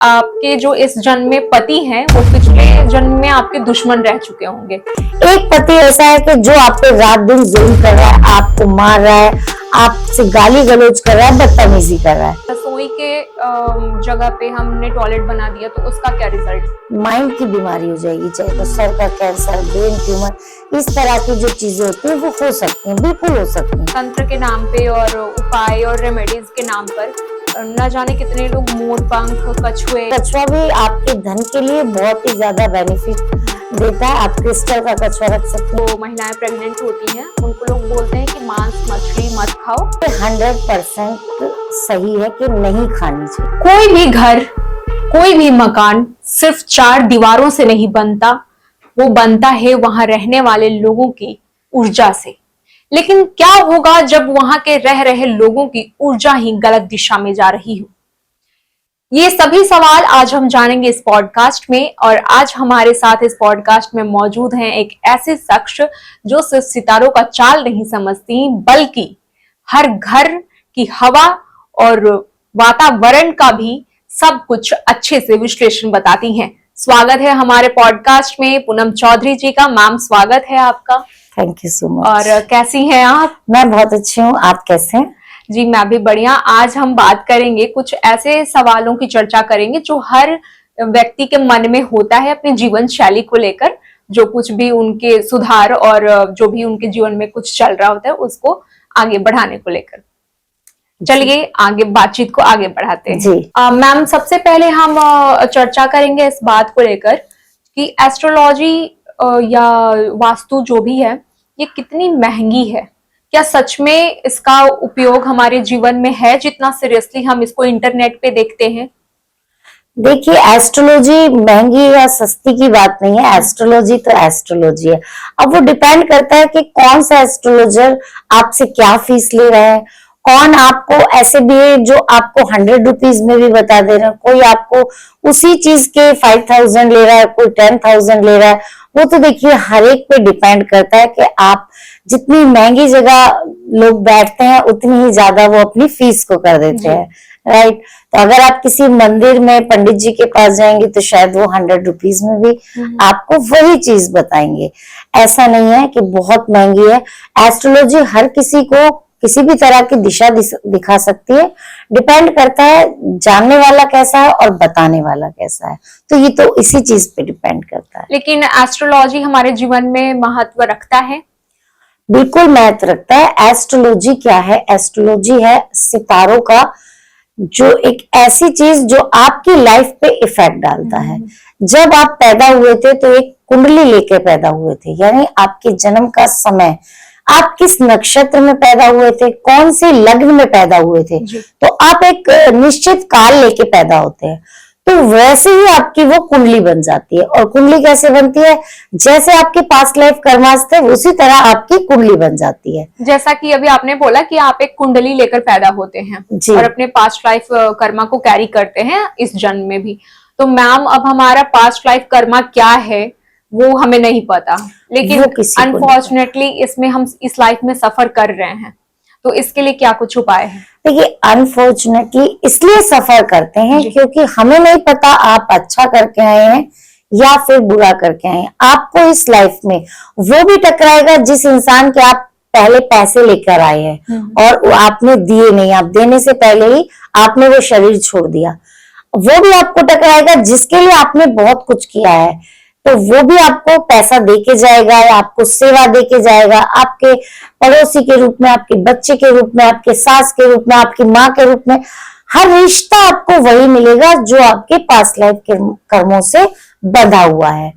आपके जो इस जन्म में पति हैं वो पिछले जन्म में आपके दुश्मन रह चुके होंगे। एक पति ऐसा है कि जो आप पे रात दिन जुल्म कर रहा है, आपको मार रहा है, आपसे गाली गलौज कर रहा है, बदतमीजी कर रहा है। रसोई के जगह पे हमने टॉयलेट बना दिया तो उसका क्या रिजल्ट? माइंड की बीमारी हो जाएगी, चाहे तो सर का कैंसर, ब्रेन ट्यूमर, इस तरह की जो चीजें होती है वो हो सकती हैं, बिल्कुल हो सकती हैं। तंत्र के नाम पे और उपाय और रेमेडीज के नाम पर न जाने कितने लोग मोर पंख, कछुए। कछुआ भी आपके धन के लिए बहुत ही ज्यादा बेनिफिट देता है। आप क्रिस्टल का कछुआ रख सकते जो महिलाएं प्रेग्नेंट होती हैं उनको लोग बोलते हैं कि मांस मछली मत खाओ। 100% सही है कि नहीं खानी चाहिए। कोई भी घर, कोई भी मकान सिर्फ 4 दीवारों से नहीं बनता, वो बनता है वहां रहने वाले लोगों की ऊर्जा से। लेकिन क्या होगा जब वहां के रह रहे लोगों की ऊर्जा ही गलत दिशा में जा रही हो? ये सभी सवाल आज हम जानेंगे इस पॉडकास्ट में। और आज हमारे साथ इस पॉडकास्ट में मौजूद हैं एक ऐसे शख्स जो सिर्फ सितारों का चाल नहीं समझती, बल्कि हर घर की हवा और वातावरण का भी सब कुछ अच्छे से विश्लेषण बताती हैं। स्वागत है हमारे पॉडकास्ट में पूनम चौधरी जी का। मैम, स्वागत है आपका। Thank you so much. और कैसी हैं आप? मैं बहुत अच्छी हूँ, आप कैसे हैं? जी, मैं भी बढ़िया। आज हम बात करेंगे, कुछ ऐसे सवालों की चर्चा करेंगे जो हर व्यक्ति के मन में होता है अपने जीवन शैली को लेकर, जो कुछ भी उनके सुधार और जो भी उनके जीवन में कुछ चल रहा होता है उसको आगे बढ़ाने को लेकर। चलिए आगे बातचीत को आगे बढ़ाते हैं। जी मैम, सबसे पहले हम चर्चा करेंगे इस बात को लेकर कि एस्ट्रोलॉजी या वास्तु जो भी है ये कितनी महंगी है। क्या सच में इसका उपयोग हमारे जीवन में है जितना सीरियसली हम इसको इंटरनेट पे देखते हैं? देखिए, एस्ट्रोलॉजी महंगी या सस्ती की बात नहीं है। एस्ट्रोलॉजी तो एस्ट्रोलॉजी है। अब वो डिपेंड करता है कि कौन सा एस्ट्रोलॉजर आपसे क्या फीस ले रहा है। कौन आपको ऐसे भी है जो आपको 100 रुपीज में भी बता दे रहा है, कोई आपको उसी चीज के 5000 ले रहा है, कोई 10,000 ले रहा है। वो तो देखिए हर एक पे डिपेंड करता है कि आप जितनी महंगी जगह लोग बैठते हैं उतनी ही ज्यादा वो अपनी फीस को कर देते हैं, राइट। तो अगर आप किसी मंदिर में पंडित जी के पास जाएंगे तो शायद वो 100 रुपीज में भी आपको वही चीज बताएंगे। ऐसा नहीं है कि बहुत महंगी है। एस्ट्रोलॉजी हर किसी को किसी भी तरह की दिशा दिखा सकती है। डिपेंड करता है जानने वाला कैसा है और बताने वाला कैसा है। तो ये तो इसी चीज पे डिपेंड करता है। लेकिन एस्ट्रोलॉजी हमारे जीवन में महत्व रखता है? बिल्कुल महत्व रखता है। एस्ट्रोलॉजी क्या है? एस्ट्रोलॉजी है सितारों का जो एक ऐसी चीज जो आपकी लाइफ पे इफेक्ट डालता है। जब आप पैदा हुए थे तो एक कुंडली लेके पैदा हुए थे, यानी आपके जन्म का समय, आप किस नक्षत्र में पैदा हुए थे, कौन से लग्न में पैदा हुए थे, तो आप एक निश्चित काल लेके पैदा होते हैं। तो वैसे ही आपकी वो कुंडली बन जाती है। और कुंडली कैसे बनती है? जैसे आपके पास्ट लाइफ कर्मास थे उसी तरह आपकी कुंडली बन जाती है। जैसा कि अभी आपने बोला कि आप एक कुंडली लेकर पैदा होते हैं और अपने पास्ट लाइफ कर्मा को कैरी करते हैं इस जन्म में भी। तो मैम, अब हमारा पास्ट लाइफ कर्मा क्या है वो हमें नहीं पता, लेकिन अनफॉर्चुनेटली इसमें हम इस लाइफ में सफर कर रहे हैं। तो इसके लिए क्या कुछ उपाय है? देखिए, अनफॉर्चुनेटली इसलिए सफर करते हैं क्योंकि हमें नहीं पता आप अच्छा करके आए हैं या फिर बुरा करके आए हैं। आपको इस लाइफ में वो भी टकराएगा जिस इंसान के आप पहले पैसे लेकर आए हैं और वो आपने दिए नहीं, आप देने से पहले ही आपने वो शरीर छोड़ दिया। वो भी आपको टकराएगा जिसके लिए आपने बहुत कुछ किया है, तो वो भी आपको पैसा देके जाएगा या आपको सेवा देके जाएगा, आपके पड़ोसी के रूप में, आपके बच्चे के रूप में, आपके सास के रूप में, आपकी माँ के रूप में। हर रिश्ता आपको वही मिलेगा जो आपके पास्ट लाइफ के कर्मों से बंधा हुआ है।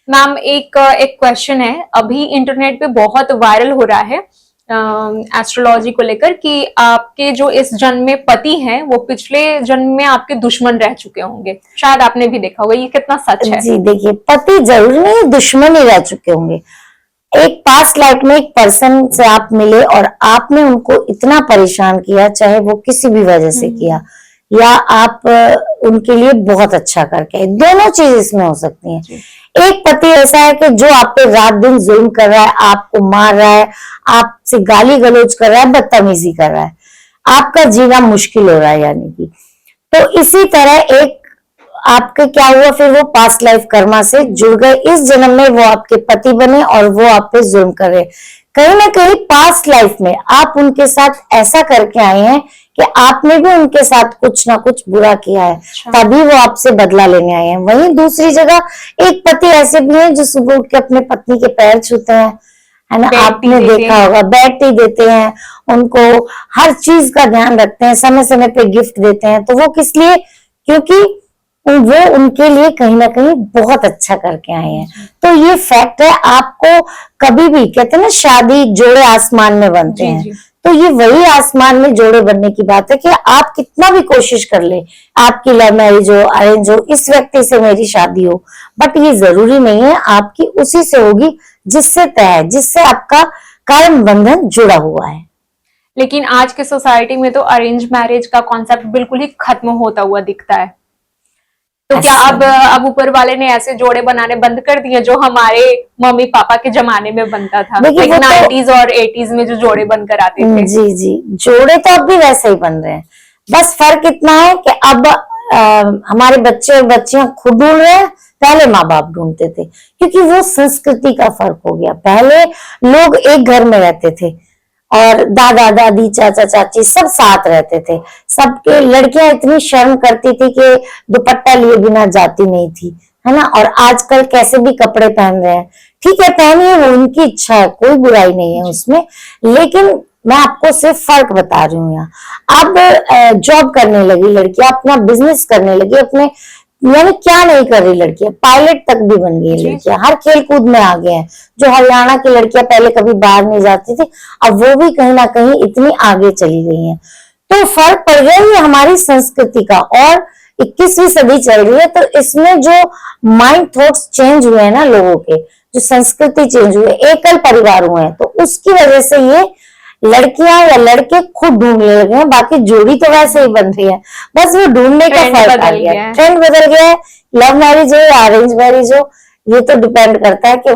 मैम, एक क्वेश्चन है, अभी इंटरनेट पे बहुत वायरल हो रहा है एस्ट्रोलॉजी को लेकर कि आपके जो इस जन्म में पति हैं वो पिछले जन्म में आपके दुश्मन रह चुके होंगे। शायद आपने भी देखा होगा, ये कितना सच है? जी देखिए, पति जरूर नहीं, दुश्मन ही रह चुके होंगे। एक पास्ट लाइफ में एक पर्सन से आप मिले और आपने उनको इतना परेशान किया, चाहे वो किसी भी वजह से किया या आप उनके लिए बहुत अच्छा करके, दोनों चीज इसमें हो सकती हैं। एक पति ऐसा है कि जो आप पे रात दिन जुल्म कर रहा है, आपको मार रहा है, आपसे गाली गलौज कर रहा है, बदतमीजी कर रहा है, आपका जीना मुश्किल हो रहा है, यानी कि। तो इसी तरह एक आपके क्या हुआ, फिर वो पास्ट लाइफ कर्मा से जुड़ गए, इस जन्म में वो आपके पति बने और वो आप पे जुल्म कर रहे। कहीं ना कहीं पास्ट लाइफ में आप उनके साथ ऐसा करके आए हैं कि आपने भी उनके साथ कुछ ना कुछ बुरा किया है, तभी वो आपसे बदला लेने आए हैं। वहीं दूसरी जगह एक पति ऐसे भी हैं जो सुबह उठ के अपने पत्नी के पैर छूते हैं, है ना, आपने देखा होगा, बैठी देते हैं, उनको हर चीज का ध्यान रखते हैं, समय समय पे गिफ्ट देते हैं। तो वो किस लिए? क्योंकि वो उनके लिए कहीं ना कहीं बहुत अच्छा करके आए हैं। तो ये फैक्ट है। आपको कभी भी कहते हैं ना, शादी जोड़े आसमान में बनते हैं, तो ये वही आसमान में जोड़े बनने की बात है कि आप कितना भी कोशिश कर ले, आपकी लव मैरिज हो, अरेंज हो, इस व्यक्ति से मेरी शादी हो, बट ये जरूरी नहीं है आपकी उसी से होगी जिससे तय है, जिससे आपका कर्म बंधन जुड़ा हुआ है। लेकिन आज के सोसाइटी में तो अरेंज मैरिज का कॉन्सेप्ट बिल्कुल ही खत्म होता हुआ दिखता है। तो क्या अब ऊपर वाले ने ऐसे जोड़े बनाने बंद कर दिए जो हमारे मम्मी पापा के जमाने में बनता था, लाइक 90s और 80s में जो जोड़े बनकर आते थे? जी जी, जोड़े तो अब भी वैसे ही बन रहे हैं, बस फर्क इतना है कि अब हमारे बच्चे और बच्चियां खुद ढूंढ रहे हैं, पहले माँ बाप ढूंढते थे, क्योंकि वो संस्कृति का फर्क हो गया। पहले लोग एक घर में रहते थे और दादा दादी चाचा चाची सब साथ रहते थे, सबके लड़कियां इतनी शर्म करती थी कि दुपट्टा लिए बिना जाती नहीं थी, है ना। और आजकल कैसे भी कपड़े पहन रहे हैं, ठीक है पहनिए, वो उनकी इच्छा है, कोई बुराई नहीं है उसमें, लेकिन मैं आपको सिर्फ फर्क बता रही हूँ। यहाँ अब जॉब करने लगी लड़कियां, अपना बिजनेस करने लगी, अपने यानी क्या नहीं कर रही लड़कियां, पायलट तक भी बन गई लड़कियां, हर खेल कूद में आगे हैं। जो हरियाणा की लड़कियां पहले कभी बाहर नहीं जाती थी, अब वो भी कहीं ना कहीं इतनी आगे चली गई हैं। तो फर्क पड़ गया ये हमारी संस्कृति का, और 21वीं सदी चल रही है, तो इसमें जो माइंड थॉट्स चेंज हुए हैं ना लोगों के, जो संस्कृति चेंज हुई है, एकल परिवार हुए हैं, तो उसकी वजह से ये लड़कियां या लड़के खुद ढूंढने लगे हैं। बाकी जोड़ी तो वैसे ही बन रही है, बस वो ढूंढने का फर्क आ गया, ट्रेंड बदल गया है। लव मैरिज हो या अरेंज मैरिज हो, ये तो डिपेंड करता है कि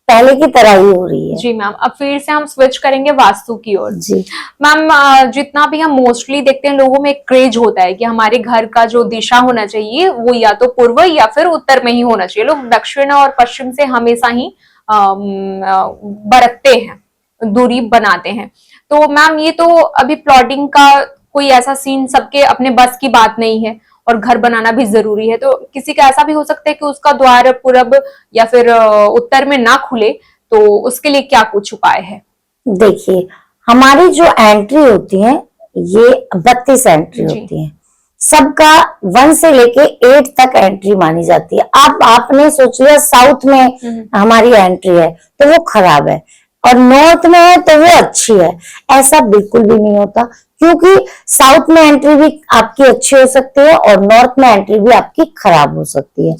पहले की तरह ही हो रही है। जी मैम, अब फिर से हम स्विच करेंगे वास्तु की ओर। जी मैम, जितना भी हम मोस्टली देखते हैं, लोगों में एक क्रेज होता है कि हमारे घर का जो दिशा होना चाहिए वो या तो पूर्व या फिर उत्तर में ही होना चाहिए। लोग दक्षिण और पश्चिम से हमेशा ही बरतते हैं, दूरी बनाते हैं। तो मैम, ये तो अभी प्लॉटिंग का कोई ऐसा सीन सबके अपने बस की बात नहीं है, और घर बनाना भी जरूरी है। तो किसी का ऐसा भी हो सकता है कि उसका द्वार पूरब या फिर उत्तर में ना खुले, तो उसके लिए क्या कुछ उपाय है? देखिए, हमारी जो एंट्री होती है ये 32 एंट्री होती है, सबका 1 से लेके 8 तक एंट्री मानी जाती है। अब आपने सोच लिया साउथ में हमारी एंट्री है तो वो खराब है, और नॉर्थ में है तो वो अच्छी है, ऐसा बिल्कुल भी नहीं होता। क्योंकि साउथ में एंट्री भी आपकी अच्छी हो सकती है और नॉर्थ में एंट्री भी आपकी खराब हो सकती है।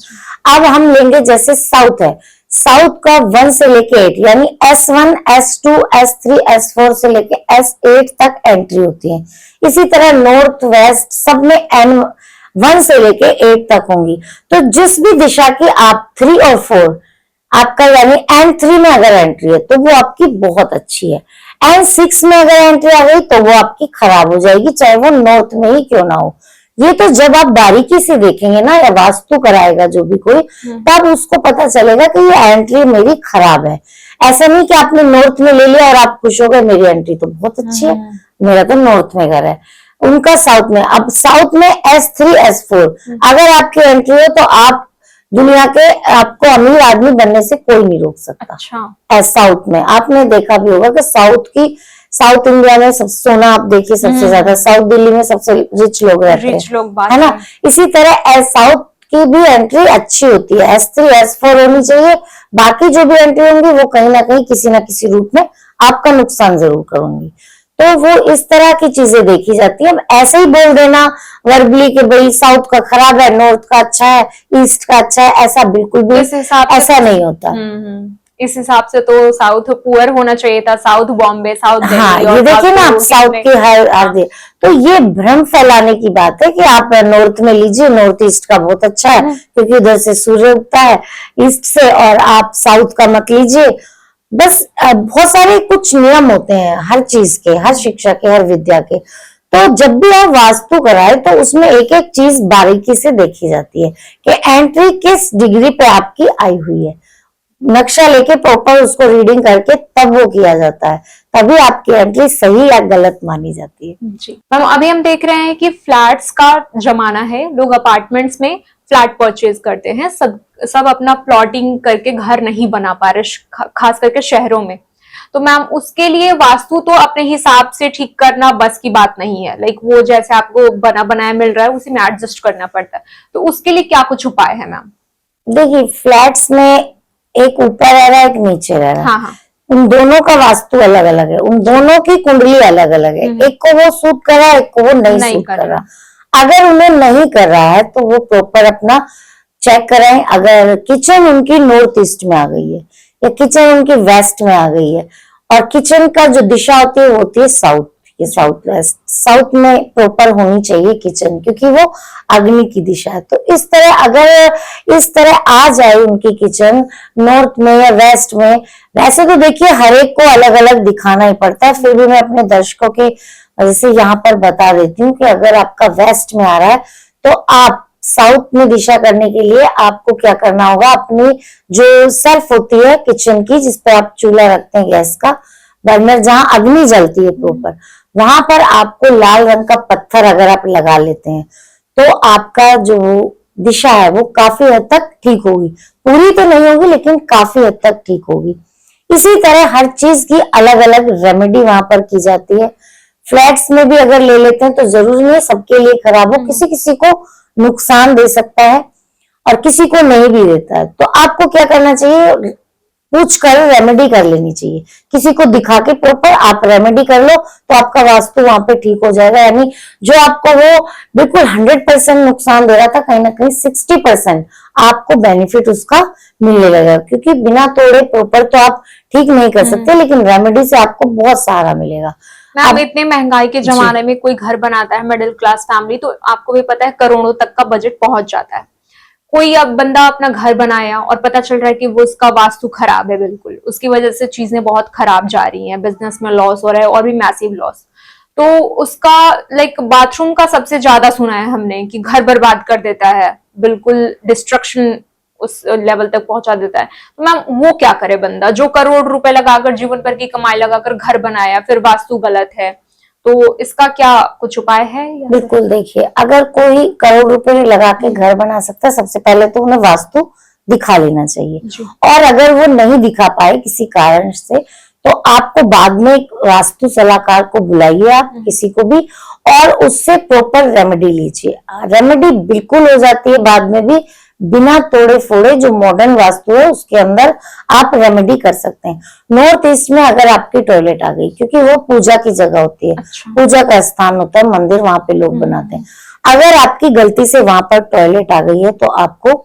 अब हम लेंगे, जैसे साउथ है, साउथ का 1 से लेके 8 यानी S1, S2, S3, S4 से लेके S8 तक एंट्री होती है। इसी तरह नॉर्थ वेस्ट सब में N1 से लेके 8 तक होंगी। तो जिस भी दिशा की आप 3 और 4 आपका यानी N3 में अगर एंट्री है तो वो आपकी बहुत अच्छी है, N6 में अगर एंट्री आ गई तो वो आपकी खराब हो जाएगी, चाहे वो नॉर्थ में ही क्यों ना हो। ये तो जब आप बारीकी से देखेंगे ना, या वास्तु कराएगा जो भी कोई, तब उसको पता चलेगा कि ये एंट्री मेरी खराब है। ऐसा नहीं कि आपने नॉर्थ में ले लिया और आप खुश हो गए, मेरी एंट्री तो बहुत अच्छी है, मेरा तो नॉर्थ में घर है, उनका साउथ में। अब साउथ में S3, S4 अगर आपकी एंट्री हो तो आप दुनिया के, आपको अमीर आदमी बनने से कोई नहीं रोक सकता। अच्छा। साउथ में आपने देखा भी होगा कि साउथ इंडिया में सब सोना आप देखिए सबसे ज्यादा, साउथ दिल्ली में सबसे रिच लोग रहते हैं, है ना। इसी तरह साउथ की भी एंट्री अच्छी होती है, S3, S4 होनी चाहिए। बाकी जो भी एंट्री होंगी वो कहीं ना कहीं किसी ना किसी रूप में आपका नुकसान जरूर करूंगी। तो वो इस तरह की चीजें देखी जाती है। ऐसे ही बोल देना वर्बली कि भाई साउथ का खराब है, नॉर्थ का अच्छा है, ईस्ट का अच्छा है, ऐसा बिल्कुल भी ऐसा नहीं होता। इस हिसाब से तो साउथ पुअर होना चाहिए था, साउथ बॉम्बे, साउथ दिल्ली। हाँ, ये देखिए ना, आप साउथ की हर तो ये भ्रम फैलाने की बात है कि आप नॉर्थ में लीजिए, नॉर्थ ईस्ट का बहुत अच्छा है क्योंकि उधर से सूर्य उगता है ईस्ट से, और आप साउथ का मत लीजिए। बस बहुत सारे कुछ नियम होते हैं हर चीज के, हर शिक्षा के, हर विद्या के। तो जब भी आप वास्तु कराए तो उसमें एक एक चीज बारीकी से देखी जाती है कि एंट्री किस डिग्री पे आपकी आई हुई है। नक्शा लेके प्रॉपर उसको रीडिंग करके तब वो किया जाता है, तभी आपकी एंट्री सही या गलत मानी जाती है। जी मैम, अभी हम देख रहे हैं कि फ्लैट्स का जमाना है, लोग अपार्टमेंट्स में फ्लैट परचेज करते हैं, सब अपना प्लॉटिंग करके घर नहीं बना पा रहे, खास करके शहरों में। तो मैम उसके लिए वास्तु तो अपने हिसाब से ठीक करना बस की बात नहीं है, लाइक वो जैसे आपको बना बनाया मिल रहा है उसी में एडजस्ट करना पड़ता है। तो उसके लिए क्या कुछ उपाय है मैम? देखिए, फ्लैट्स में एक ऊपर रह रहा है, एक नीचे रह रहा है। हाँ हाँ। उन दोनों का वास्तु अलग अलग है, उन दोनों की कुंडली अलग अलग है। एक को वो सूट कर रहा है, एक को वो नहीं सूट कर रहा। अगर उन्हें नहीं कर रहा है तो वो प्रॉपर अपना चेक कराएं। अगर किचन उनकी नॉर्थ ईस्ट में आ गई है या किचन उनकी वेस्ट में आ गई है, और किचन का जो दिशा होती है वो होती है साउथ, ये साउथ वेस्ट, साउथ में प्रॉपर होनी चाहिए किचन, क्योंकि वो अग्नि की दिशा है। तो इस तरह अगर इस तरह आ जाए उनकी किचन नॉर्थ में या वेस्ट में, वैसे तो देखिए हर एक को अलग अलग दिखाना ही पड़ता है, फिर भी मैं अपने दर्शकों के जैसे यहाँ पर बता देती हूँ कि अगर आपका वेस्ट में आ रहा है तो आप साउथ में दिशा करने के लिए आपको क्या करना होगा, अपनी जो सेल्फ होती है किचन की, जिसपे आप चूल्हा रखते हैं गैस का, बर्नर जहां अग्नि जलती है प्रॉपर, वहां पर आपको लाल रंग का पत्थर अगर आप लगा लेते हैं तो आपका जो दिशा है वो काफी हद तक ठीक होगी। पूरी तो नहीं होगी लेकिन काफी हद तक ठीक होगी। इसी तरह हर चीज की अलग अलग रेमेडी वहां पर की जाती है। फ्लैट्स में भी अगर ले लेते हैं तो जरूरी नहीं है सबके लिए खराब हो, किसी किसी को नुकसान दे सकता है और किसी को नहीं भी देता है। तो आपको क्या करना चाहिए, पूछ कर रेमेडी कर लेनी चाहिए, किसी को दिखा के प्रॉपर आप रेमेडी कर लो तो आपका वास्तु वहां पे ठीक हो जाएगा। यानी जो आपको वो बिल्कुल 100% नुकसान दे रहा था, कहीं ना कहीं 60% आपको बेनिफिट उसका मिलने लगेगा, क्योंकि बिना तोड़े प्रॉपर तो आप ठीक नहीं कर सकते, लेकिन रेमेडी से आपको बहुत सहारा मिलेगा। मैम इतने महंगाई के जमाने में कोई घर बनाता है मिडिल क्लास फैमिली, तो आपको भी पता है करोड़ों तक का बजट पहुंच जाता है। कोई अब बंदा अपना घर बनाया और पता चल रहा है कि वो उसका वास्तु खराब है, बिल्कुल उसकी वजह से चीजें बहुत खराब जा रही हैं, बिजनेस में लॉस हो रहा है और भी मैसिव लॉस। तो उसका लाइक बाथरूम का सबसे ज्यादा सुना है हमने कि घर बर्बाद कर देता है, बिल्कुल डिस्ट्रक्शन उस लेवल तक पहुंचा देता है। तो मैम वो क्या करे बंदा जो करोड़ रुपए लगाकर जीवन भर की कमाई लगाकर घर बनाया, फिर वास्तु गलत है, तो इसका क्या कुछ उपाय है? बिल्कुल, देखिए अगर कोई करोड़ रुपए लगा के घर बना सकता है, सबसे पहले तो उन्हें वास्तु दिखा लेना चाहिए। और अगर वो नहीं दिखा पाए किसी कारण से तो आपको बाद में एक वास्तु सलाहकार को बुलाइए, आप किसी को भी, और उससे प्रॉपर रेमेडी लीजिए। रेमेडी बिल्कुल हो जाती है बाद में भी, बिना तोड़े फोड़े। जो मॉडर्न वास्तु है उसके अंदर आप रेमेडी कर सकते हैं। नॉर्थ ईस्ट में अगर आपकी टॉयलेट आ गई, क्योंकि वो पूजा की जगह होती है, पूजा का स्थान होता है, मंदिर वहां पे लोग बनाते हैं। अगर आपकी गलती से वहां पर टॉयलेट आ गई है तो आपको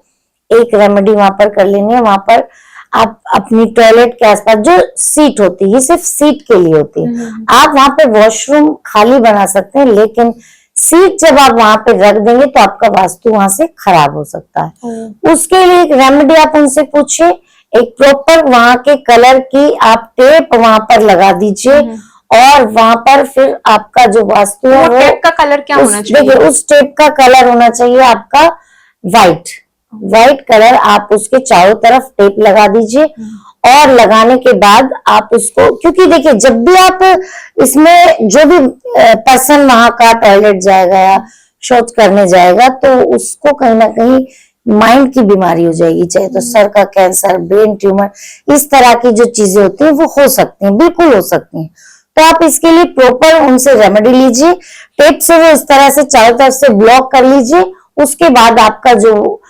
एक रेमेडी वहां पर कर लेनी है। वहां पर आप अपनी टॉयलेट के आसपास जो सीट होती है, सिर्फ सीट के लिए होती है, आप वहां पे वॉशरूम खाली बना सकते हैं, लेकिन सीट जब आप वहां पे रख देंगे तो आपका वास्तु वहां से खराब हो सकता है। उसके लिए एक रेमेडी आप उनसे पूछिए, एक प्रॉपर वहां के कलर की आप टेप वहां पर लगा दीजिए, और वहां पर फिर आपका जो वास्तु है वो टेप का कलर क्या होना चाहिए? देखिए उस टेप का कलर होना चाहिए आपका व्हाइट कलर। आप उसके चारों तरफ टेप लगा दीजिए, और लगाने के बाद आप उसको, क्योंकि देखिए जब भी आप इसमें जो भी पर्सन वहां का टॉयलेट जाएगा या शौच करने जाएगा तो उसको कहीं ना कहीं माइंड की बीमारी हो जाएगी, चाहे तो सर का कैंसर, ब्रेन ट्यूमर, इस तरह की जो चीजें होती है वो हो सकती हैं, बिल्कुल हो सकती हैं। तो आप इसके लिए प्रॉपर उनसे रेमेडी लीजिए, टेप से वो इस तरह से चारों तरफ से ब्लॉक कर लीजिए। उसके बाद आपका जो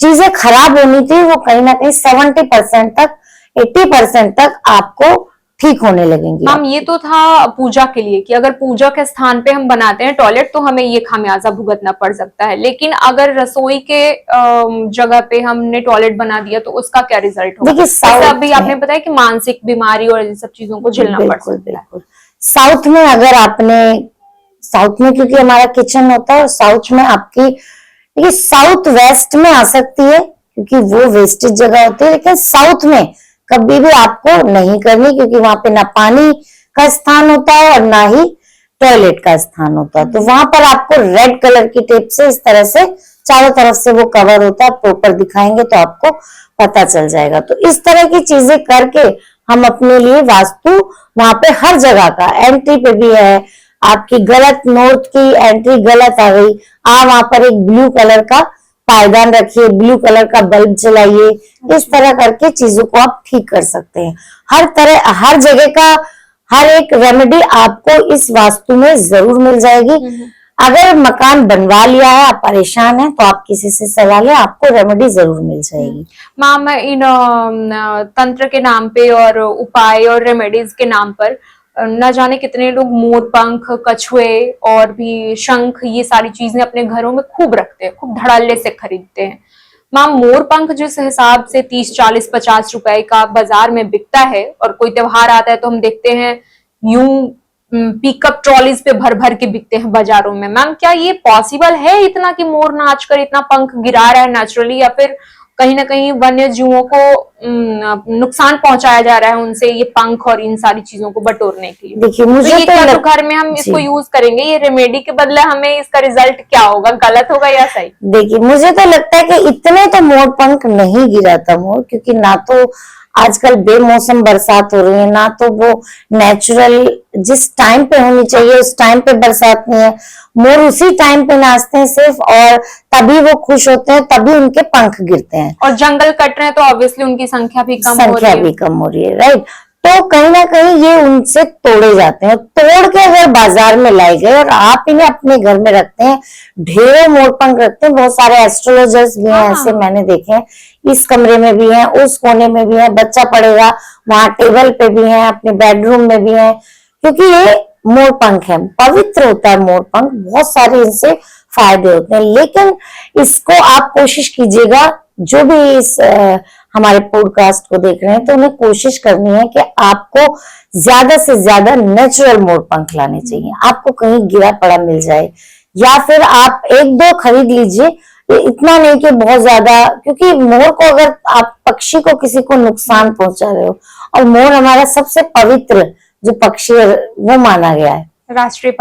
चीजें खराब होनी थी वो कहीं ना कहीं 70% तक 80% तक आपको ठीक होने लगेंगी। मैम ये तो था पूजा के लिए कि अगर पूजा के स्थान पे हम बनाते हैं टॉयलेट तो हमें ये खामियाजा भुगतना पड़ सकता है, लेकिन अगर रसोई के जगह पे हमने टॉयलेट बना दिया तो उसका क्या रिजल्ट होगा? देखिए अभी आपने बताया कि मानसिक बीमारी और इन सब चीजों को झेलना पड़ सकता है। साउथ में अगर आपने, साउथ में क्योंकि हमारा किचन होता है, साउथ में आपकी, देखिए साउथ वेस्ट में आ सकती है क्योंकि वो वेस्टेज जगह होती है, लेकिन साउथ में कभी भी आपको नहीं करनी, क्योंकि वहां पे ना पानी का स्थान होता है और ना ही टॉयलेट का स्थान होता है, तो वहां पर आपको रेड कलर की टेप से इस तरह से चारों तरफ से वो कवर होता है, प्रॉपर दिखाएंगे तो आपको पता चल जाएगा। तो इस तरह की चीजें करके हम अपने लिए वास्तु वहां पे हर जगह का, एंट्री पे भी है, आपकी गलत नॉर्थ की एंट्री गलत आ गई, आप वहां पर एक ब्लू कलर का पायदान रखिए, ब्लू कलर का बल्ब जलाइए, इस तरह करके चीजों को आप ठीक कर सकते हैं। हर तरह हर जगह का हर एक रेमेडी आपको इस वास्तु में जरूर मिल जाएगी। अगर मकान बनवा लिया है, आप परेशान हैं, तो आप किसी से सलाह लें, आपको रेमेडी जरूर मिल जाएगी। मैम इन तंत्र के नाम पे और उपाय और रेमेडीज के नाम पर न जाने कितने लोग मोर पंख, कछुए और भी शंख, ये सारी चीजें अपने घरों में खूब रखते हैं, खूब धड़ल्ले से खरीदते हैं। मैम मोर पंख जिस हिसाब से 30, 40, 50 रुपए का बाजार में बिकता है, और कोई त्योहार आता है तो हम देखते हैं यूं पिकअप ट्रॉलीज पे भर भर के बिकते हैं बाजारों में। मैम क्या ये पॉसिबल है इतना कि मोर नाच कर इतना पंख गिरा रहा है नेचुरली, या फिर कहीं ना कहीं वन्य जीवों को नुकसान पहुंचाया जा रहा है उनसे ये पंख और इन सारी चीजों को बटोरने के लिए? देखिए मुझे तो ये तो क्या घर में हम इसको यूज करेंगे, ये रेमेडी के बदले हमें इसका रिजल्ट क्या होगा, गलत होगा या सही? देखिए मुझे तो लगता है कि इतने तो मोर पंख नहीं गिराता मोर, क्योंकि ना तो आजकल बेमौसम बरसात हो रही है, ना तो वो नेचुरल जिस टाइम पे होनी चाहिए उस टाइम पे बरसात नहीं है। मोर उसी टाइम पे नाचते हैं सिर्फ, और तभी वो खुश होते हैं, तभी उनके पंख गिरते हैं। और जंगल कट रहे हैं तो ऑब्वियसली उनकी संख्या भी कम हो रही है, राइट। तो कहीं ना कहीं ये उनसे तोड़े जाते हैं, तोड़ के अगर बाजार में लाए गए और आप इन्हें अपने घर में रखते हैं, ढेरों मोर पंख रखते हैं, बहुत सारे एस्ट्रोलॉजर्स भी हैं ऐसे मैंने देखे हैं, इस कमरे में भी हैं, उस कोने में भी है, बच्चा पढ़ेगा वहां टेबल पे भी है, अपने बेडरूम में भी है, क्योंकि ये मोर पंख है, पवित्र होता है मोर पंख, बहुत सारे इनसे फायदे होते हैं। लेकिन इसको आप कोशिश कीजिएगा, जो भी इस हमारे पॉडकास्ट को देख रहे हैं, तो उन्हें कोशिश करनी है कि आपको ज्यादा से ज्यादा नेचुरल मोर पंख लाने चाहिए। आपको कहीं गिरा पड़ा मिल जाए, या फिर आप एक दो खरीद लीजिए, इतना नहीं कि बहुत ज्यादा, क्योंकि मोर को अगर आप पक्षी को किसी को नुकसान पहुंचा रहे हो, और मोर हमारा सबसे पवित्र जो पक्षी है वो माना गया है, राष्ट्रीय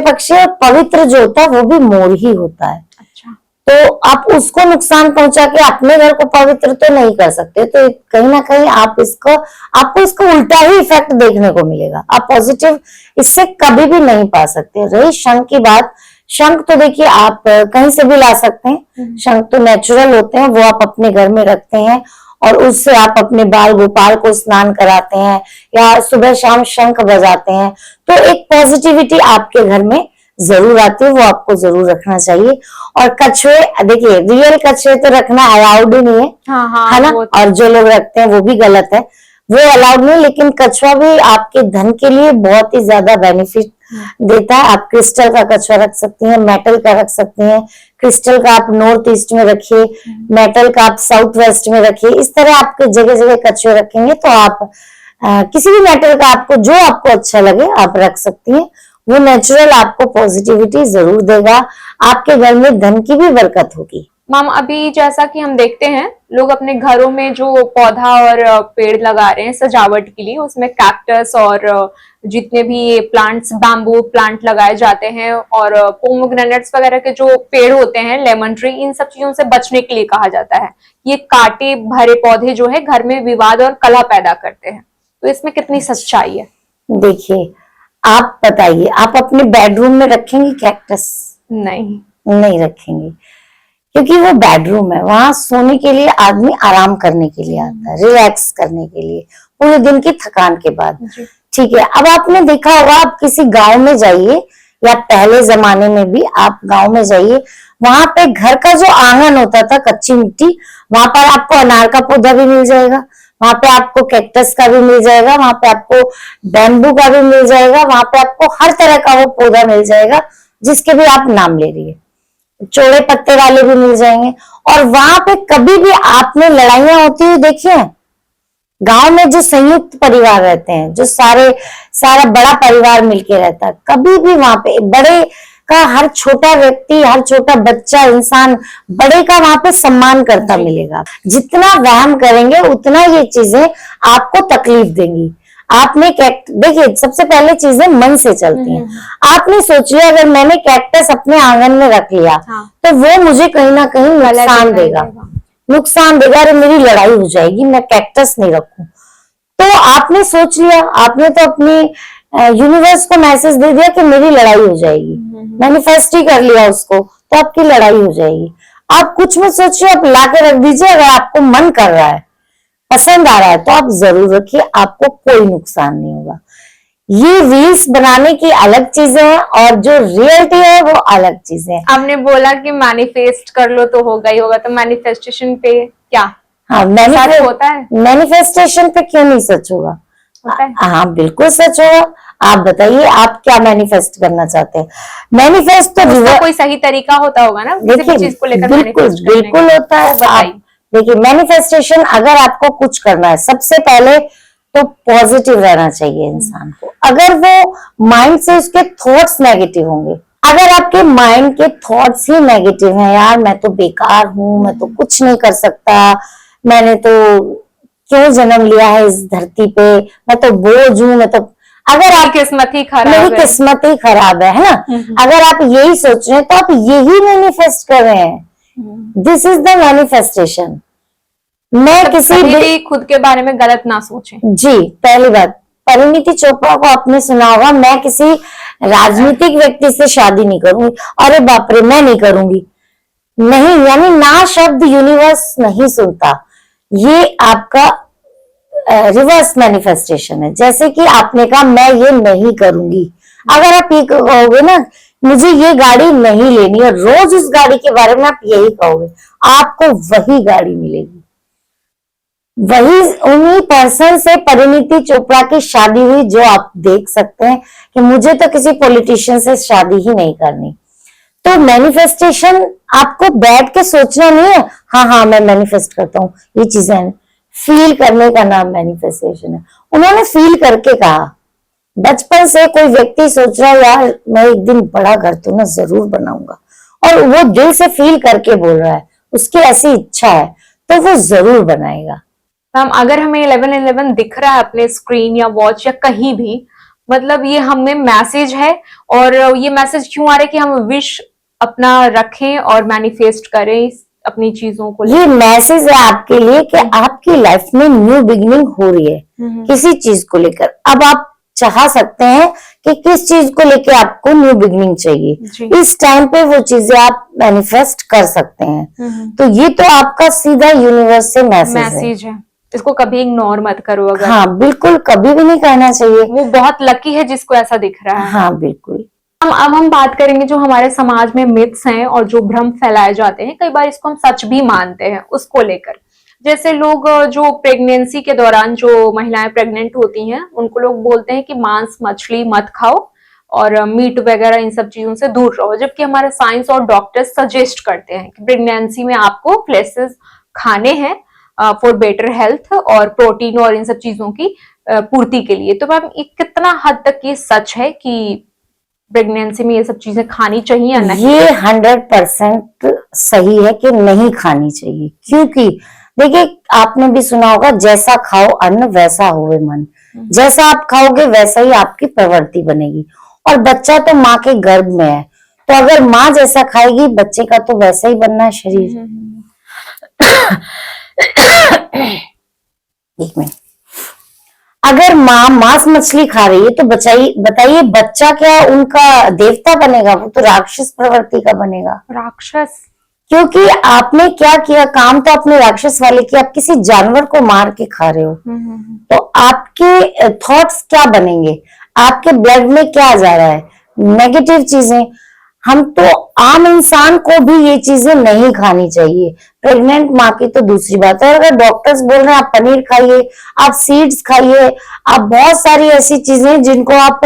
पक्षी, और पवित्र जो होता है वो भी मोर ही होता है। अच्छा। तो आप उसको नुकसान पहुंचा के अपने घर को पवित्र तो नहीं कर सकते, तो कहीं ना कहीं आपको इसका उल्टा ही इफेक्ट देखने को मिलेगा, आप पॉजिटिव इससे कभी भी नहीं पा सकते। रही शंख की बात, शंख तो देखिए आप कहीं से भी ला सकते हैं, शंख तो नेचुरल होते हैं, वो आप अपने घर में रखते हैं और उससे आप अपने बाल गोपाल को स्नान कराते हैं, या सुबह शाम शंख बजाते हैं, तो एक पॉजिटिविटी आपके घर में जरूर आती है, वो आपको जरूर रखना चाहिए। और कछुए, देखिए रियल कछुए तो रखना अलाउड ही नहीं है, है ना, और जो लोग रखते हैं वो भी गलत है, वो अलाउड नहीं, लेकिन कछुआ भी आपके धन के लिए बहुत ही ज्यादा बेनिफिट देता है। आप क्रिस्टल का कछुआ रख सकती हैं, मेटल का रख सकती हैं, क्रिस्टल का आप नॉर्थ ईस्ट में रखिए, मेटल का आप साउथ वेस्ट में रखिए, इस तरह आपके जगह जगह कछुए रखेंगे तो आप किसी भी मेटल का आपको जो आपको अच्छा लगे आप रख सकती हैं, वो नेचुरल आपको पॉजिटिविटी जरूर देगा, आपके घर में धन की भी बरकत होगी। मैम अभी जैसा कि हम देखते हैं लोग अपने घरों में जो पौधा और पेड़ लगा रहे हैं सजावट के लिए, उसमें कैक्टस और जितने भी प्लांट्स, बैम्बू प्लांट लगाए जाते हैं, और पोमोग्रेनेट्स वगैरह के जो पेड़ होते हैं, लेमन ट्री, इन सब चीजों से बचने के लिए कहा जाता है। ये कांटे भरे पौधे जो है घर में विवाद और कलह पैदा करते हैं, तो इसमें कितनी सच्चाई है? देखिए आप बताइए, आप अपने बेडरूम में रखेंगे कैक्टस? नहीं रखेंगे, क्योंकि वो बेडरूम है, वहां सोने के लिए आदमी आराम करने के लिए आता है, रिलैक्स करने के लिए पूरे दिन की थकान के बाद, ठीक है। अब आपने देखा होगा, आप किसी गांव में जाइए, या पहले जमाने में भी आप गांव में जाइए, वहां पे घर का जो आंगन होता था कच्ची मिट्टी, वहां पर आपको अनार का पौधा भी मिल जाएगा, वहां पे आपको कैक्टस का भी मिल जाएगा, वहां पे आपको बैम्बू का भी मिल जाएगा, वहां पे आपको हर तरह का वो पौधा मिल जाएगा जिसके भी आप नाम ले रही है, चौड़े पत्ते वाले भी मिल जाएंगे। और वहां पे कभी भी आपने लड़ाइयां होती हुई देखी है? गांव में जो संयुक्त परिवार रहते हैं, जो सारा बड़ा परिवार मिलके रहता है, कभी भी वहां पे बड़े का हर छोटा व्यक्ति, हर छोटा बच्चा, इंसान बड़े का वहां पे सम्मान करता मिलेगा। जितना वहम करेंगे उतना ये चीजें आपको तकलीफ देंगी। आपने देखिए, सबसे पहले चीजें मन से चलती हैं। आपने सोच लिया अगर मैंने कैक्टस अपने आंगन में रख लिया तो वो मुझे कहीं ना कहीं नुकसान देगा, अरे मेरी लड़ाई हो जाएगी, मैं कैक्टस नहीं रखूं। तो आपने सोच लिया, आपने तो अपनी यूनिवर्स को मैसेज दे दिया कि मेरी लड़ाई हो जाएगी, मैनिफेस्ट ही कर लिया उसको, तो आपकी लड़ाई हो जाएगी। आप कुछ मत सोचिए, आप ला के रख दीजिए। अगर आपको मन कर रहा है, पसंद आ रहा है तो आप जरूर रखिए, आपको कोई नुकसान नहीं होगा। ये रील्स बनाने की अलग चीजें हैं और जो रियलिटी है वो अलग चीजें हैं। आपने बोला कि मैनिफेस्ट कर लो तो होगा ही होगा, तो मैनिफेस्टेशन पे क्या हाँ, होता है? मैनिफेस्टेशन पे क्यों नहीं सच होगा? हाँ, बिल्कुल सच होगा। आप बताइए, आप क्या मैनिफेस्ट करना चाहते हैं? मैनिफेस्ट तो कोई सही तरीका होता होगा ना, किसी चीज को लेकर बिल्कुल होता है। देखिए, मैनिफेस्टेशन अगर आपको कुछ करना है, सबसे पहले तो पॉजिटिव रहना चाहिए इंसान को। अगर वो माइंड से उसके थॉट्स नेगेटिव होंगे, अगर आपके माइंड के थॉट्स ही नेगेटिव हैं, यार मैं तो बेकार हूं, मैं तो कुछ नहीं कर सकता, मैंने तो क्यों जन्म लिया है इस धरती पे, मैं तो बोझ हूं, मैं तो, अगर आप किस्मत ही खराब मेरी किस्मत ही खराब है ना, अगर आप यही सोच रहे हैं तो आप यही मैनिफेस्ट कर रहे हैं। This is the manifestation. मैं किसी भी खुद के बारे में गलत ना सोचें। जी, पहली बात, परिणीति चोपड़ा को आपने सुना होगा, मैं किसी राजनीतिक व्यक्ति से शादी नहीं करूंगी, अरे बाप रे मैं नहीं करूंगी, नहीं, यानी ना शब्द यूनिवर्स नहीं सुनता। ये आपका रिवर्स मैनिफेस्टेशन है। जैसे कि आपने कहा मैं ये नहीं करूंगी, अगर आप ये कहोगे ना मुझे ये गाड़ी नहीं लेनी, और रोज उस गाड़ी के बारे में आप यही कहोगे, आपको वही गाड़ी मिलेगी। वही उन्हीं पर्सन से परिणीति चोपड़ा की शादी हुई, जो आप देख सकते हैं कि मुझे तो किसी पॉलिटिशियन से शादी ही नहीं करनी। तो मैनिफेस्टेशन आपको बैठ के सोचना नहीं है, हाँ मैं मैनिफेस्ट करता हूँ, ये चीजें फील करने का नाम मैनिफेस्टेशन है। उन्होंने फील करके कहा। बचपन से कोई व्यक्ति सोच रहा है यार मैं एक दिन बड़ा घर तो ना जरूर बनाऊंगा, और वो दिल से फील करके बोल रहा है, उसकी ऐसी इच्छा है, तो वो जरूर बनाएगा। हम अगर हमें 1111 दिख रहा है अपने स्क्रीन या वॉच या कहीं भी, मतलब ये हमें मैसेज है। और ये मैसेज क्यों आ रहा है कि हम विश अपना रखें और मैनिफेस्ट करें अपनी चीजों को। ये मैसेज है आपके लिए कि आपकी लाइफ में न्यू बिगिनिंग हो रही है किसी चीज को लेकर। अब आप चाह सकते हैं कि किस चीज को लेकर आपको न्यू बिगिनिंग चाहिए, इस टाइम पे वो चीजें आप मैनिफेस्ट कर सकते हैं। तो ये तो आपका सीधा यूनिवर्स से मैसेज है। इसको कभी इग्नोर मत करो। अगर हाँ, बिल्कुल कभी भी नहीं करना चाहिए। वो बहुत लकी है जिसको ऐसा दिख रहा है। हाँ, बिल्कुल। अब हम बात करेंगे जो हमारे समाज में मिथ्स हैं और जो भ्रम फैलाए जाते हैं, कई बार इसको हम सच भी मानते हैं, उसको लेकर। जैसे लोग जो प्रेगनेंसी के दौरान जो महिलाएं प्रेग्नेंट होती हैं, उनको लोग बोलते हैं कि मांस मछली मत खाओ और मीट वगैरह इन सब चीजों से दूर रहो, जबकि हमारे साइंस और डॉक्टर्स सजेस्ट करते हैं कि प्रेगनेंसी में आपको फ्लेशेस खाने हैं फॉर बेटर हेल्थ और प्रोटीन और इन सब चीजों की पूर्ति के लिए। तो मैम कितना हद तक ये सच है कि प्रेगनेंसी में ये सब चीजें खानी चाहिए या नहीं? ये 100% सही है कि नहीं खानी चाहिए, क्योंकि देखिए आपने भी सुना होगा, जैसा खाओ अन्न वैसा होवे मन। जैसा आप खाओगे वैसा ही आपकी प्रवृत्ति बनेगी। और बच्चा तो माँ के गर्भ में है, तो अगर माँ जैसा खाएगी बच्चे का तो वैसा ही बनना है शरीर। एक मिनट, अगर माँ मांस मछली खा रही है तो बताइए बच्चा क्या उनका देवता बनेगा? वो तो राक्षस प्रवृत्ति का बनेगा। राक्षस, क्योंकि आपने क्या किया, काम तो अपने राक्षस वाले किया, आप किसी जानवर को मार के खा रहे हो। तो आपके थॉट्स क्या बनेंगे, आपके ब्लड में क्या जा रहा है, नेगेटिव चीजें। हम तो आम इंसान को भी ये चीजें नहीं खानी चाहिए, प्रेग्नेंट माँ की तो दूसरी बात है। अगर डॉक्टर्स बोल रहे हैं आप पनीर खाइए, आप सीड्स खाइए, आप बहुत सारी ऐसी चीजें जिनको आप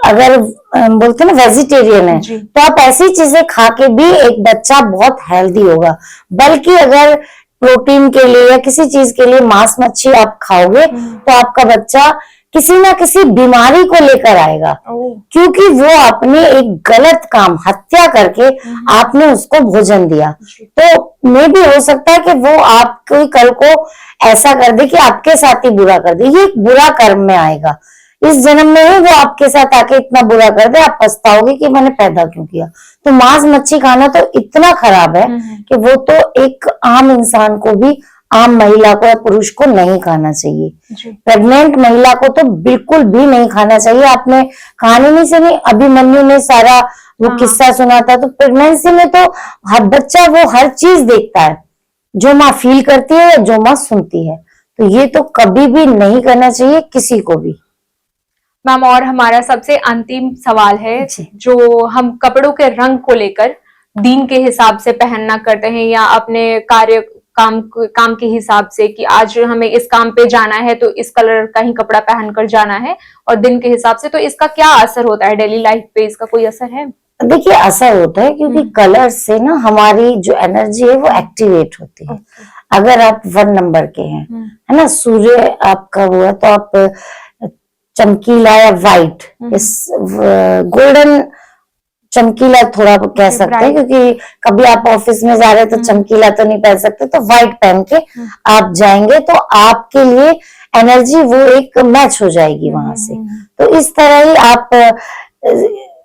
अगर बोलते हैं ना वेजिटेरियन है, तो आप ऐसी चीजें खा के भी एक बच्चा बहुत हेल्दी होगा। बल्कि अगर प्रोटीन के लिए या किसी चीज के लिए मांस मच्छी आप खाओगे तो आपका बच्चा किसी ना किसी बीमारी को लेकर आएगा, क्योंकि वो आपने एक गलत काम, हत्या करके आपने उसको भोजन दिया। तो मे भी हो सकता है कि वो आपको कल को ऐसा कर दे कि आपके साथ ही बुरा कर दे, ये एक बुरा कर्म में आएगा। इस जन्म में ही वो आपके साथ आके इतना बुरा कर दे, आप पछताओगे कि मैंने पैदा क्यों किया। तो मांस मच्छी खाना तो इतना खराब है कि वो तो एक आम इंसान को भी, आम महिला को या पुरुष को नहीं खाना चाहिए। प्रेग्नेंट महिला को तो बिल्कुल भी नहीं खाना चाहिए। आपने कहानी नहीं सुनी, अभिमन्यु ने सारा वो किस्सा सुना था। तो प्रेगनेंसी में तो हर बच्चा वो हर चीज देखता है जो माँ फील करती है या जो माँ सुनती है। तो ये तो कभी भी नहीं करना चाहिए किसी को भी। मैम, और हमारा सबसे अंतिम सवाल है, जो हम कपड़ों के रंग को लेकर दीन के हिसाब से पहनना करते हैं या अपने काम के हिसाब से कि आज हमें इस काम पे जाना है तो इस कलर का ही कपड़ा पहनकर जाना है, और दिन के हिसाब से, तो इसका क्या असर होता है डेली लाइफ पे? इसका कोई असर है? देखिए, असर होता है क्योंकि कलर से ना हमारी जो एनर्जी है वो एक्टिवेट होती है। अगर आप 1 नंबर के हैं, है ना, सूर्य आपका हुआ तो आप चमकीला या व्हाइट, इस गोल्डन चमकीला थोड़ा कह सकते हैं, क्योंकि कभी आप ऑफिस में जा रहे हैं तो चमकीला तो नहीं पहन सकते, तो व्हाइट पहन के आप जाएंगे तो आपके लिए एनर्जी वो एक मैच हो जाएगी वहां से। तो इस तरह ही आप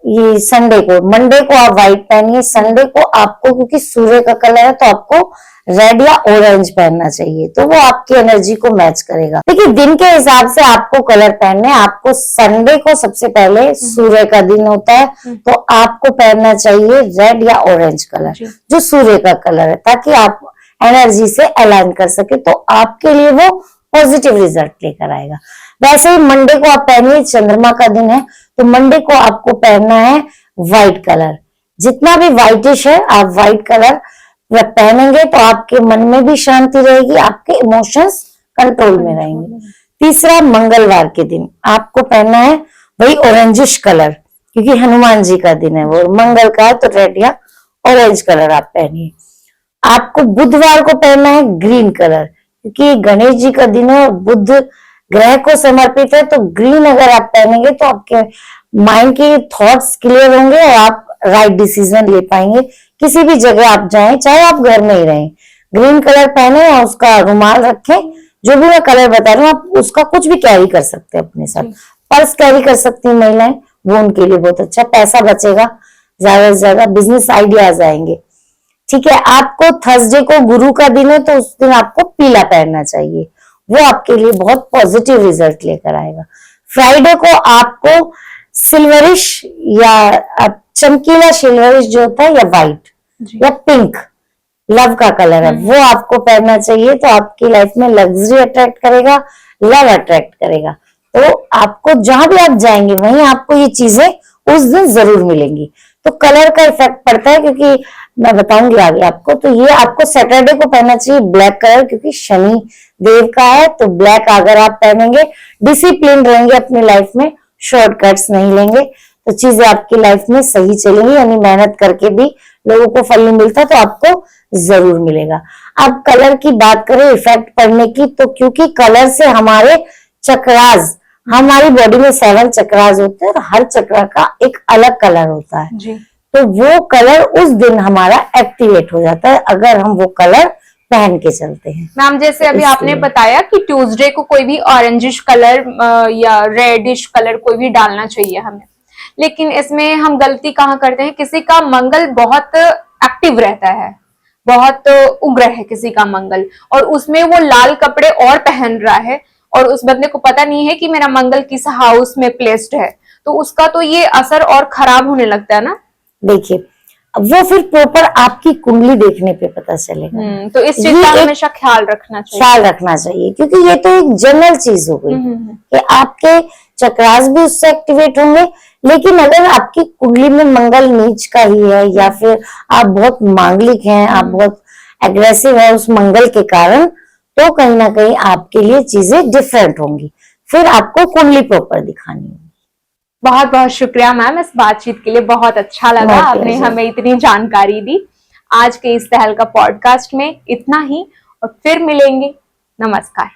ये संडे को, मंडे को आप व्हाइट पहनिए, संडे को आपको, क्योंकि सूर्य का कलर है तो आपको रेड या ऑरेंज पहनना चाहिए, तो वो आपकी एनर्जी को मैच करेगा। देखिए, दिन के हिसाब से आपको कलर पहनने, आपको संडे को सबसे पहले सूर्य का दिन होता है तो आपको पहनना चाहिए रेड या ऑरेंज कलर जो सूर्य का कलर है, ताकि आप एनर्जी से अलाइन कर सके, तो आपके लिए वो पॉजिटिव रिजल्ट लेकर आएगा। वैसे ही मंडे को आप पहनिए, चंद्रमा का दिन है तो मंडे को आपको पहनना है व्हाइट कलर। जितना भी व्हाइटिश है आप व्हाइट कलर पहनेंगे तो आपके मन में भी शांति रहेगी, आपके इमोशंस कंट्रोल में रहेंगे। तीसरा, मंगलवार के दिन आपको पहनना है वही ऑरेंजिश कलर, क्योंकि हनुमान जी का दिन है वो, मंगल का है तो रेड या ऑरेंज कलर आप पहनिए। आपको बुधवार को पहनना है ग्रीन कलर, क्योंकि गणेश जी का दिन है और बुध ग्रह को समर्पित है, तो ग्रीन अगर आप पहनेंगे तो आपके माइंड के थॉट्स क्लियर होंगे और आप राइट डिसीजन ले पाएंगे। किसी भी जगह आप जाएं, चाहे आप घर में ही रहें, ग्रीन कलर पहने और उसका रुमाल रखें। जो भी मैं कलर बता रही हूँ आप उसका कुछ भी कैरी कर सकते हैं अपने साथ। पर्स कैरी कर सकती हैं महिलाएं, वो उनके लिए बहुत अच्छा, पैसा बचेगा, ज्यादा से ज्यादा बिजनेस आइडियाज आएंगे। ठीक है, आपको थर्सडे को गुरु का दिन है तो उस दिन आपको पीला पहनना चाहिए, वो आपके लिए बहुत पॉजिटिव रिजल्ट लेकर आएगा। फ्राइडे को आपको सिल्वरिश या चमकीला सिल्वरिश जो होता है या व्हाइट या पिंक, लव का कलर है, वो आपको पहनना चाहिए, तो आपकी लाइफ में लग्जरी अट्रैक्ट करेगा, लव अट्रैक्ट करेगा। तो आपको जहां भी आप जाएंगे वहीं आपको ये चीजें उस दिन जरूर मिलेंगी। तो कलर का इफेक्ट पड़ता है, क्योंकि मैं बताऊंगी आगे आपको। तो ये आपको सैटरडे को पहनना चाहिए ब्लैक कलर, क्योंकि शनि देव का है, तो ब्लैक अगर आप पहनेंगे डिसिप्लिन रहेंगे अपनी लाइफ में, शॉर्टकट्स नहीं लेंगे तो चीजें आपकी लाइफ में सही चलेंगी। यानी मेहनत करके भी लोगों को फल नहीं मिलता तो आपको जरूर मिलेगा। अब कलर की बात करें इफेक्ट पड़ने की, तो क्योंकि कलर से हमारे चक्रास, हमारी बॉडी में 7 चक्रास होते हैं और हर चक्र का एक अलग कलर होता है जी। तो वो कलर उस दिन हमारा एक्टिवेट हो जाता है अगर हम वो कलर पहन के चलते हैं। मैम, जैसे अभी आपने बताया कि ट्यूसडे को कोई भी ऑरेंजिश कलर या रेडिश कलर कोई भी डालना चाहिए हमें, लेकिन इसमें हम गलती कहाँ करते हैं? किसी का मंगल बहुत एक्टिव रहता है, बहुत उग्र है किसी का मंगल, और उसमें वो लाल कपड़े और पहन रहा है और उस बंदे को पता नहीं है कि मेरा मंगल किस हाउस में प्लेस्ड है, तो उसका तो ये असर और खराब होने लगता है ना। देखिए, वो फिर प्रॉपर आपकी कुंडली देखने पे पता चलेगा। तो इस चीज का हमेशा ख्याल रखना चाहिए, क्योंकि ये तो एक जनरल चीज हो गई कि आपके चक्रास भी उससे एक्टिवेट होंगे। लेकिन अगर आपकी कुंडली में मंगल नीच का ही है या फिर आप बहुत मांगलिक हैं, आप बहुत एग्रेसिव है उस मंगल के कारण, तो कहीं ना कहीं आपके लिए चीजें डिफरेंट होंगी। फिर आपको कुंडली प्रॉपर दिखानी होगी। बहुत बहुत शुक्रिया मैम इस बातचीत के लिए, बहुत अच्छा लगा, आपने हमें इतनी जानकारी दी। आज के इस पहल का पॉडकास्ट में इतना ही, और फिर मिलेंगे। नमस्कार।